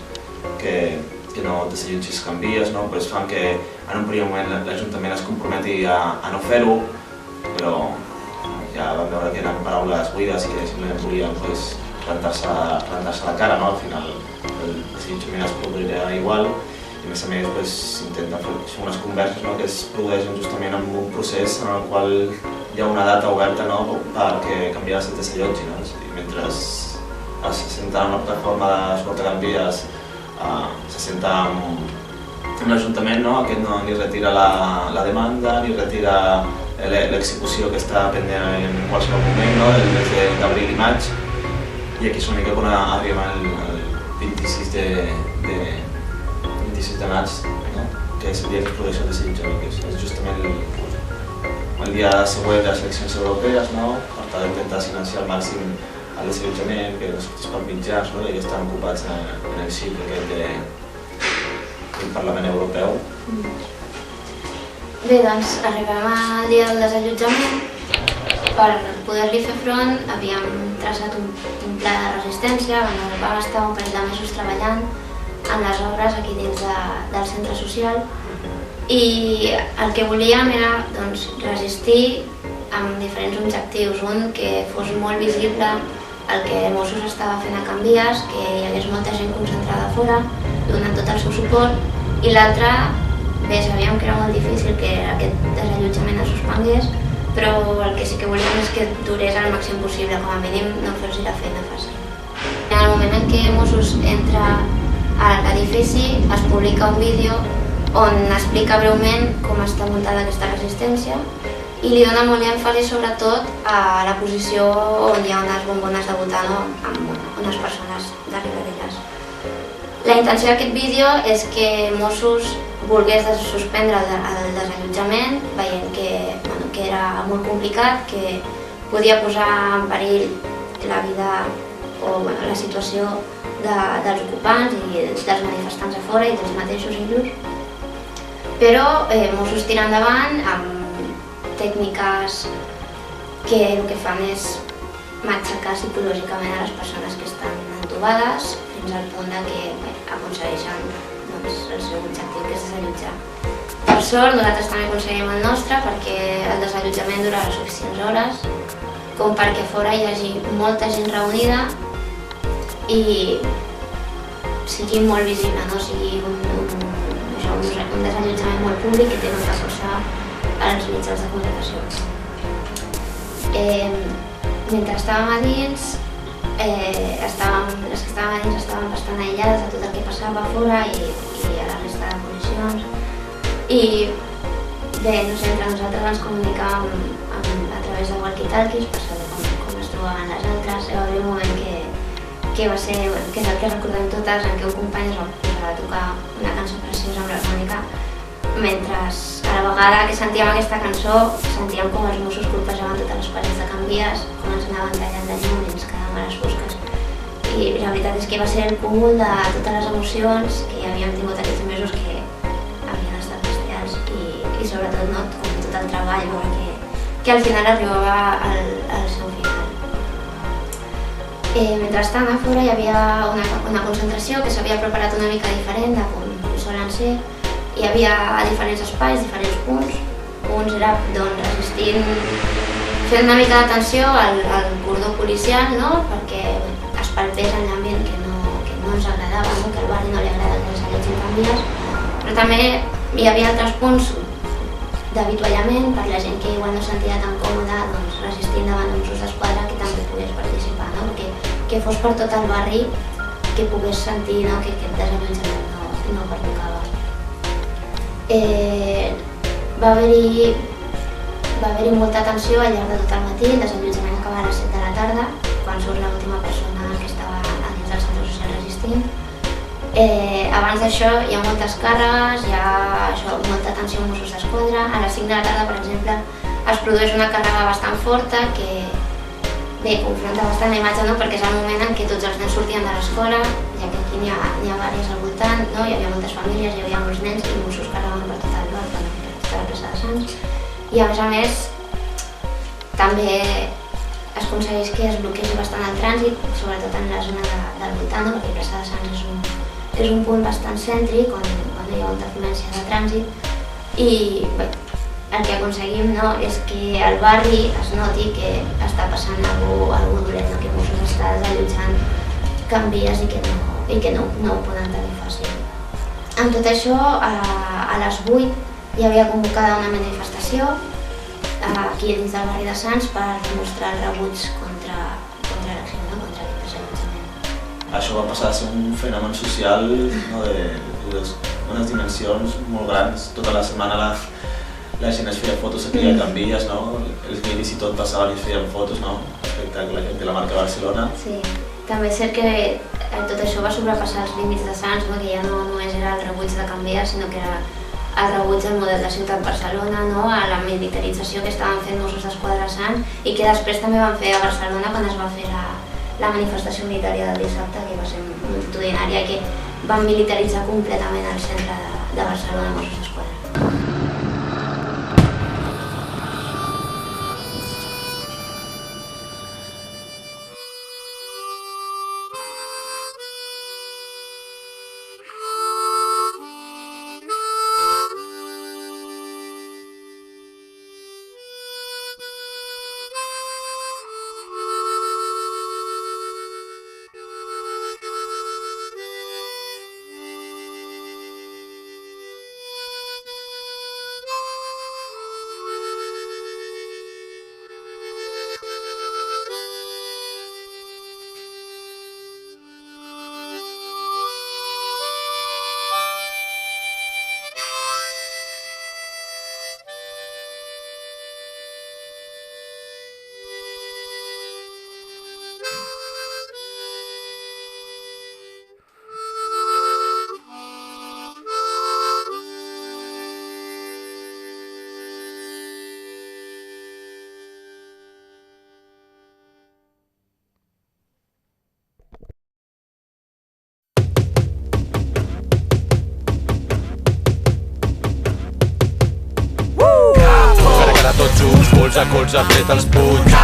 que no desallotgés Can Vies, fan que en un primer moment l'Ajuntament es comprometi a no fer-ho, però ja vam veure que eren paraules buides i que simplement volien rentar-se la cara, no? Al final el desallotjament es produirà igual i a més s'intenta fer unes converses que es produeixen justament en un procés en el qual hi ha una data oberta perquè canviarà el desallotgi. Mentre s'assenta en una plataforma de soportacanvies, s'assenta en l'Ajuntament, aquest ni retira la demanda ni retira l'execució que està pendent en qualsevol moment, el mes d'abril i maig, i aquí és una mica quan arribem el 26 de maig, que és el dia que es produeix el desallotjament, que és justament el dia següent de les eleccions europees, per tal d'intentar silenciar al màxim el desallotjament, que no sortís per mitjans, i que estan ocupats en el cicle del Parlament Europeu. Bé, doncs arribem al dia del desallotjament. Per poder-li fer front havíem traçat un pla de resistència, vam estar un parell de mesos treballant en les obres aquí dins del centre social i el que volíem era resistir amb diferents objectius. Un, que fos molt visible el que Mossos estava fent a Can Vies, que hi hagués molta gent concentrada a fora, donant tot el seu suport, i l'altre, bé, sabíem que era molt difícil que aquest desallotjament es suspengués, però el que sí que volíem és que durés el màxim possible, com a mínim no fer-los la feina fàcil. En el moment en què Mossos entra a l'edifici es publica un vídeo on explica breument com està muntada aquesta resistència i li dona molt èmfasi sobretot a la posició on hi ha unes bombones de butano amb unes persones darrere d'elles. La intenció d'aquest vídeo és que Mossos volgués suspendre el desallotjament, veient que era molt complicat, que podia posar en perill la vida o la situació dels ocupants i dels manifestants a fora i dels mateixos inclús. Però Mossos tira endavant amb tècniques que el que fan és matxacar psicològicament a les persones que estan entubades fins al punt que aconsegueixen el seu objectiu, que és desallotjar. Per sort, nosaltres també aconseguim el nostre perquè el desallotjament dura les suficients hores com perquè fora hi hagi molta gent reunida i sigui molt visible, sigui un desallotjament molt públic que té molta força als mitjans de comunicació. Mentre estàvem a dins, les que estàvem a dins estaven bastant aïllades de tot el que passava a fora i a la resta de condicions. I bé, entre nosaltres ens comunicàvem a través de walkie-talkies per saber com es trobaven les altres. Va haver un moment que va ser, que és el que recordem totes, en què un company es va posar a tocar una cançó preciosa amb l'harmònica, mentre a la vegada que sentíem aquesta cançó sentíem com els Mossos colpejaven totes les parets de Can Vies, com ens anaven tallant de llum i ens quedàvem a les fosques. I la veritat és que va ser el cúmul de totes les emocions que havíem tingut aquests mesos que havien estat bestials i sobretot com tot el treball que al final arribava al seu final. Mentrestant, a fora hi havia una concentració que s'havia preparat una mica diferent de com solen ser. Hi havia diferents espais, diferents punts. Uns era resistint, fent una mica d'atenció al cordó policial, perquè es palpés en l'ambient que no ens agradava, que al barri no li agrada que els allotgin Can Vies. Però també hi havia altres punts d'avituallament per la gent que igual no sentia tan còmoda resistint davant de Mossos d'Esquadra que també pogués participar, que fos per tot el barri que pogués sentir que aquest desallotjament no pertocava. Va haver-hi molta tensió al llarg de tot el matí. El desallotjament acabava a les 7 de la tarda, quan surt l'última persona que estava a dins del centre social resistint. Abans d'això hi ha moltes càrregues, hi ha molta tensió amb Mossos d'Esquadra. A les 5 de la tarda, per exemple, es produeix una càrrega bastant forta que confronta bastant la imatge, perquè és el moment en què tots els nens sortien de l'escola, ja que aquí n'hi ha diverses al voltant, hi havia moltes famílies, hi havia molts nens i Mossos carregaven per tot el nord, per tota la plaça de Sants. I a més, també es aconsegueix que es bloquegi bastant el trànsit, sobretot en la zona del voltant, perquè la plaça de Sants és un punt bastant cèntric on hi ha molta afluència de trànsit. I el que aconseguim és que al barri es noti que està passant alguna dolent, que Mossos està desallotjant canvies i que no ho poden tenir fàcil. Amb tot això, a les 8 hi havia convocada una manifestació aquí dins del barri de Sants per demostrar el rebuig contra l'acció, contra aquest desallotjament. Això va passar a ser un fenomen social d'unes dimensions molt grans. Tota la setmana la gent es feia fotos aquí a Can Vies, els guiris i tot passaven i es feien fotos, l'espectacle de la marca Barcelona. Sí, també és cert que tot això va sobrepassar els límits de Sants, que ja no només era el rebuig de Can Vies, sinó que era el rebuig al model de ciutat Barcelona, a la militarització que estaven fent Mossos d'Esquadra a Sants i que després també van fer a Barcelona quan es va fer la manifestació unitària del dissabte, que va ser multitudinària, que van militaritzar completament el centre de Barcelona Mossos d'Esquadra. Colze a colze, apreta els punys.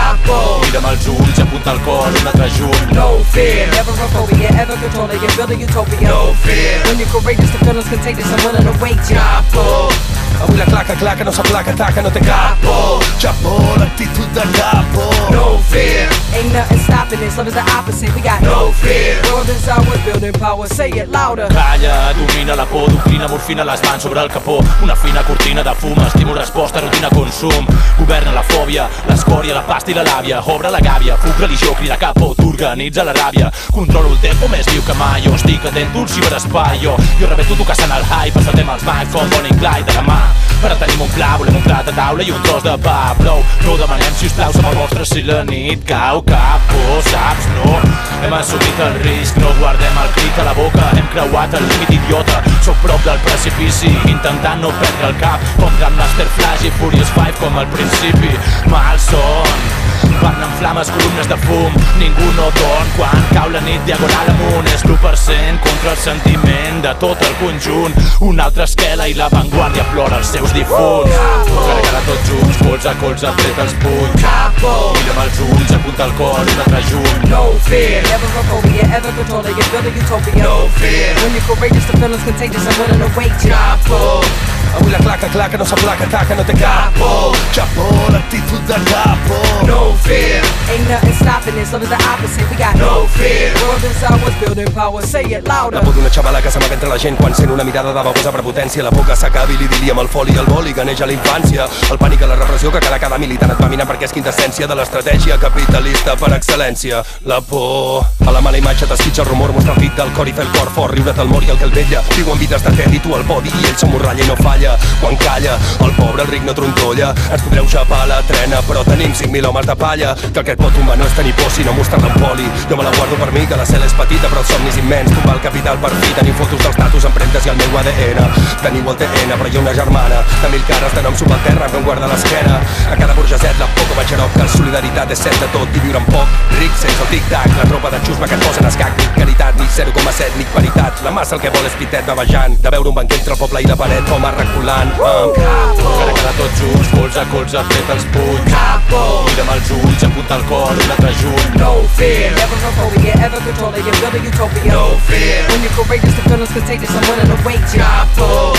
Mira'm els ulls, apunta el cor, un altre junt. No fear, never a phobia, ever controlling it, build a utopia. No fear, when you're courageous, the feeling's contagious, I'm willing to wait ya. Capo, avui la claca no s'aplaca, taca, no té capo. Chapo, l'actitud de capo. No fear, ain't nothing stopping this, love is the opposite, we got no fear. World is ours, building power, say it louder. Calla, domina la por, doctrina, morfina, les mans sobre el capó. Una fina cortina de fum, estímul, resposta, rutina, consum. Governa la fòbia, l'escòria, la pasta i la làbia. Obre la gàbia, fuc, religió, crida capo, t'organitza la ràbia. Controlo el tempo més viu que mai, jo estic atent al ciberespai. Jo rebeto tu caçant el hype, passatem els mics com Bonnie i Clyde de la mà. Però tenim un pla, volem un plat de taula i un tros de pa. Prou, no demanem sisplau, som el vostre si la nit cau. Capo, saps, no? Hem assumit el risc, no guardem el crit a la boca. Hem creuat el límit idiota, soc prop del precipici, intentant no perdre el cap. Com Grandmaster Flash i Furious 5 com al principi. Malson, van en flames, columnes de fum, ningú no dorm quan cau la nit diagonal amunt. És l'1% contra el sentiment de tot el conjunt. Una altra esquela i l'avantguàrdia plora els seus difunts. Carregada tots junts, colze a colze, apreta els punys. Mira'm els ulls, apunta el cor, un altre junt. No fear, never a phobia, ever controlling it, build a utopia. No fear, when you're courageous, the feeling's contagious, I'm willing to wait ya. Capo, avui la claca no s'aplaca, taca, no té capo. Chapo, l'actitud de capo. No fear, ain't nothing stopping this, love is the opposite, we got no fear. World is ours, building power, say it louder. La por d'una xavala que s'amaga entre la gent quan sent una mirada de babosa prepotència. La por que s'acabi l'idili amb el foli i el boli que neix a la infància. El pànic a la repressió que cada militant et va minant perquè és quintessència de l'estratègia capitalista per excel·lència. La por a la mala imatge t'esquitxa el rumor, mostra el pit del cor i fer el cor fort, riure't al mor i el que el vetlla. Viuen vides de tet i tu el podi i ell s'emmorralla i no falla. Quan calla, el pobre, el ric no trontolla. Ens podreu xapar la trena, però tenim 5.000 homes de palla. Que el que et pot tombar no és tenir por, sinó mostrar-la en poli. Jo me la guardo per mi, que la cel és petita, però el somni és immens. Tombar el capital per fi, tenir fotos dels tatus, empremtes i el meu ADN. Teniu el TN, però hi ha una germana de 1000 cares de nom subalterra que em guarda l'esquena. A cada burgeset la por com a xarop, que la solidaritat és set de tot i viure en poc. Ric sense el tic-tac, la tropa de xusma que et posen escac. Ni caritat, ni 0,7, ni paritat. La massa el que vol és pitet bavejant, de veure un banc entre el poble i la paret com a reculant. Carregada tots junts, colze a colze, apreta els punys. Mira'm els ulls, apunta el cor, un altre junt. No fear, never a phobia, ever controlling it, build a utopia. No fear, when you're courageous, the feeling's contagious, I'm willing to wait ya. Capo,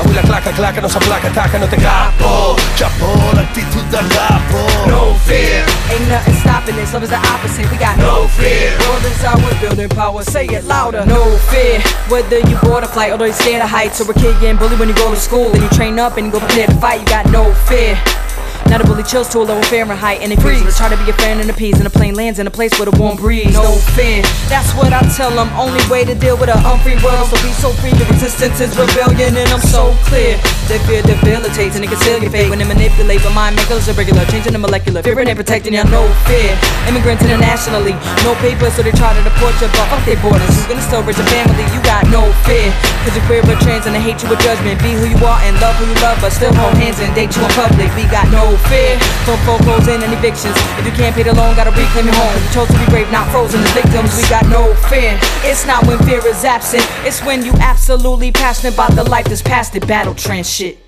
avui la claca no s'aplaca, taca, no té capo. Chapo, l'actitud de capo. No fear, ain't nothing stopping this, love is the opposite, we got no fear. World is ours, building in power, say it louder. No fear, whether you board a flight or you scared of heights, or a kid getting bullied when you go to school, then you train up and you go prepare to fight. You got no fear. Now the bully chills to a lower Fahrenheit and they freeze. Try to be a fan in the peas and the plane lands in a place with a warm breeze. No fear, that's what I tell them. Only way to deal with a unfree world. So be so free, the resistance is rebellion and I'm so clear. Their fear debilitates and they conceal your fate when they manipulate. But mind makers irregular, changing the molecular. Fearing and protecting you, no fear. Immigrants internationally, no papers so they try to deport you. But fuck their borders, you're gonna still raise a family. You got no fear, cause you're queer or trans and they hate you with judgment. Be who you are and love who you love, but still hold hands and date you in public. We got no fear from foreclosing and evictions. If you can't pay the loan, gotta reclaim your home. We chose to be brave, not frozen as victims. We got no fear. It's not when fear is absent, it's when you absolutely passionate about the life that's past the battle trans shit.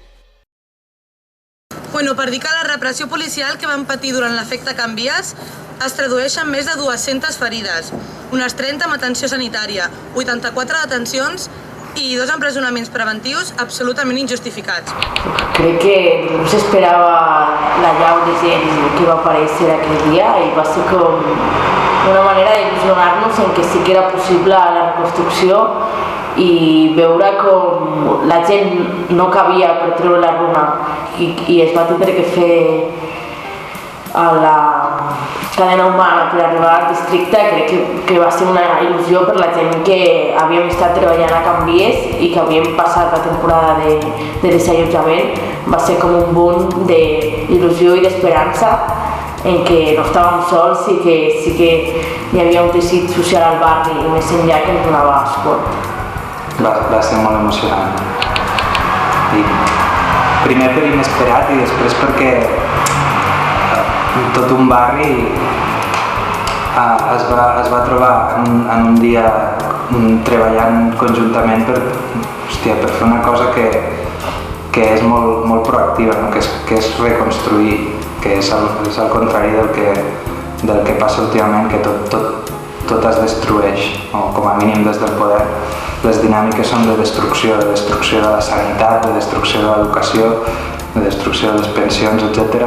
Bueno, per dir que la repressió policial que van patir durant l'efecte Canvies es tradueix en més de 200 ferides, unes 30 amb atenció sanitària, 84 detencions i 2 empresonaments preventius absolutament injustificats. Crec que no s'esperava la llau de gent que va aparèixer aquell dia i va ser com una manera d'il·lusionar-nos en que sí que era possible la reconstrucció i veure com la gent no cabia per treure la runa i es va tindre que fer a la cadena humana per arribar al districte. Crec que va ser una il·lusió per la gent que havíem estat treballant a Can Vies i que havíem passat la temporada de desallotjament. Va ser com un boom d'il·lusió i d'esperança en què no estàvem sols i que sí que hi havia un teixit social al barri i més enllà que ens donava suport. Va ser molt emocionant. Primer per inesperat i després perquè tot un barri es va trobar en un dia treballant conjuntament per fer una cosa que és molt proactiva, no? que és reconstruir, que és al contrari del que passa últimament, que tot es destrueix, o com a mínim des del poder. Les dinàmiques són de destrucció de la sanitat, de destrucció de l'educació, de destrucció de les pensions, etc.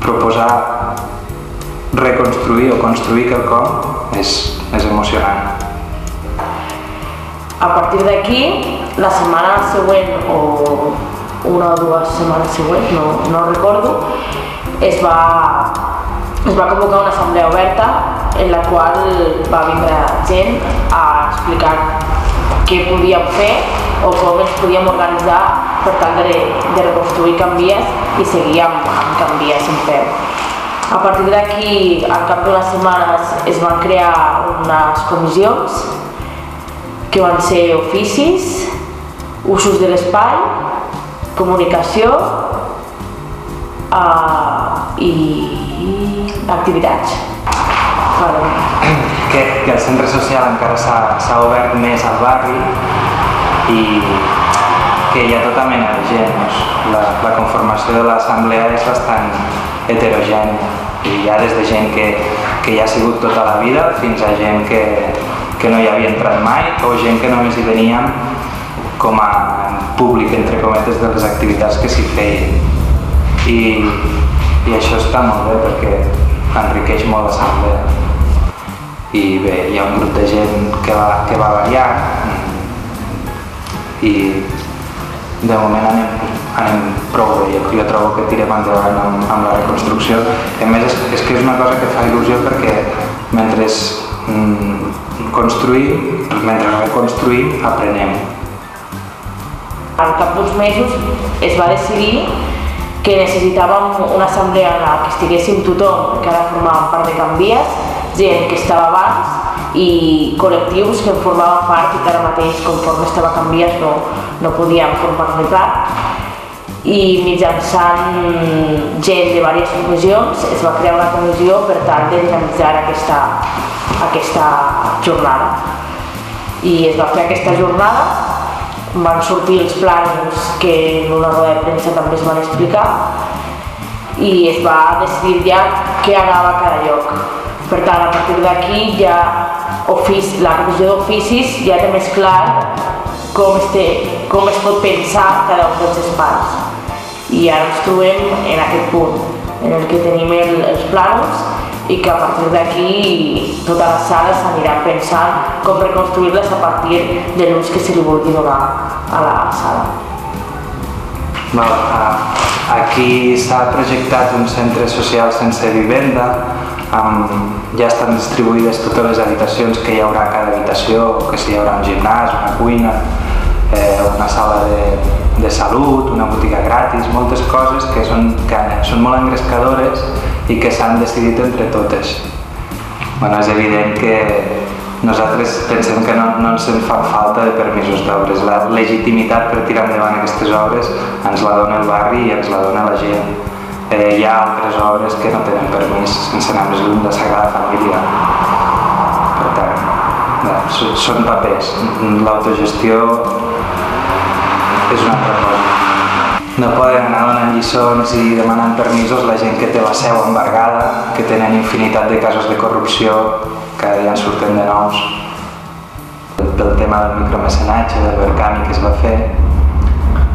Proposar reconstruir o construir quelcom és emocionant. A partir d'aquí, la setmana següent o una o 2 setmanes següents, no recordo, es va convocar una assemblea oberta en la qual va vindre gent a explicar què podíem fer o com ens podíem organitzar per tal de reconstruir Can Vies i seguir amb Can Vies en peu. A partir d'aquí, al cap d'unes setmanes, es van crear unes comissions que van ser oficis, usos de l'espai, comunicació i activitats. Que el centre social encara s'ha obert més al barri i que hi ha tota mena de gent. La conformació de l'assemblea és bastant heterogènia i hi ha des de gent que hi ha sigut tota la vida fins a gent que no hi havia entrat mai o gent que només hi veníem com a públic, entre cometes, de les activitats que s'hi feien. I això està molt bé perquè enriqueix molt l'assemblea. I bé, hi ha un grup de gent que va variar i de moment anem prou bé. Jo trobo que tirem endavant amb la reconstrucció. A més, és que és una cosa que fa il·lusió perquè mentre reconstruïm, aprenem. Al cap d'uns mesos es va decidir que necessitàvem una assemblea en la que estiguéssim tothom, que ara formàvem part de Can Vies, gent que estava abans i col·lectius que en formaven part i que ara mateix, conforme estava Can Vies, no podíem formar-ne part. I mitjançant gent de diverses comissions es va crear una comissió per tal de dinamitzar aquesta jornada. I es va fer aquesta jornada, van sortir els plans que en una roda de premsa també es van explicar i es va decidir ja què anava a cada lloc. Per tant, a partir d'aquí ja la comissió d'oficis ja té més clar com es pot pensar cada un dels espais. I ara ens trobem en aquest punt, en el que tenim els plans i que a partir d'aquí totes les sales s'aniran pensant com reconstruir-les a partir de l'ús que se li vulgui donar a la sala. Aquí s'ha projectat un centre social sense vivenda, ja estan distribuïdes totes les habitacions que hi haurà a cada habitació, que si hi haurà un gimnàs, una cuina, una sala de salut, una botiga gratis, moltes coses que són molt engrescadores i que s'han decidit entre totes. És evident que nosaltres pensem que no ens en fa falta de permisos d'obres. La legitimitat per tirar endavant aquestes obres ens la dona el barri i ens la dona la gent. Hi ha altres obres que no tenen permís, sense anar més lluny de Sagrada Família. Per tant, són papers. L'autogestió és una altra cosa. No poden anar donant lliçons i demanant permisos la gent que té la seu embargada, que tenen infinitat de casos de corrupció, cada dia en surten de nous. Pel tema del micromecenatge, del Verkami que es va fer,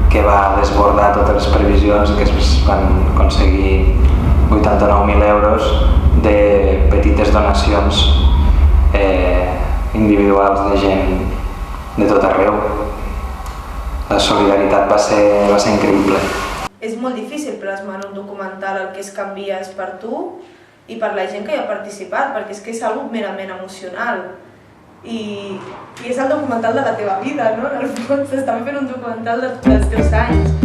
que va desbordar totes les previsions, que es van aconseguir 89.000 euros de petites donacions individuals de gent de tot arreu. La solidaritat va ser increïble. És molt difícil plasmar en un documental el que és Canvies per tu i per la gent que hi ha participat, perquè és que és algo merament emocional. I és el documental de la teva vida, no? En el fons, estàvem fent un documental dels teus anys.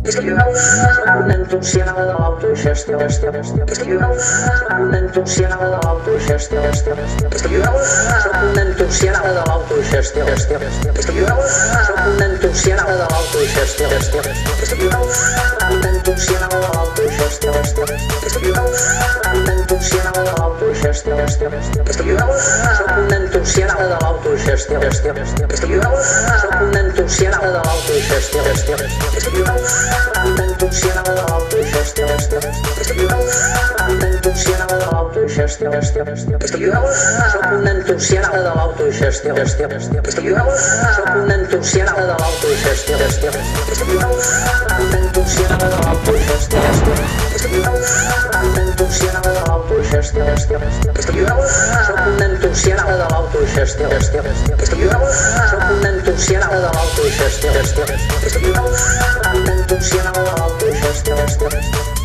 Soc un entusiasta de l'autogestió. Soc un entusiasta de l'autogestió. Soc un entusiasta de l'autogestió. Soc un entusiasta de l'autogestió. Soc un entusiasta de l'autogestió. Soc un entusiasta de l'autogestió. Soc un entusiasta de l'autogestió. Soc un entusiasta de l'autogestió. Un entusiasta de l'autogestió. Un entusiasta de l'autogestió. Soc un entusiasta de l'autogestió. Soc un entusiasta de l'autogestió. Un entusiasta de l'autogestió. Un entusiasta de l'autogestió. Soc un entusiasta de l'autogestió. Soc un entusiasta de l'autogestió. Un entusiasta de l'autogestió.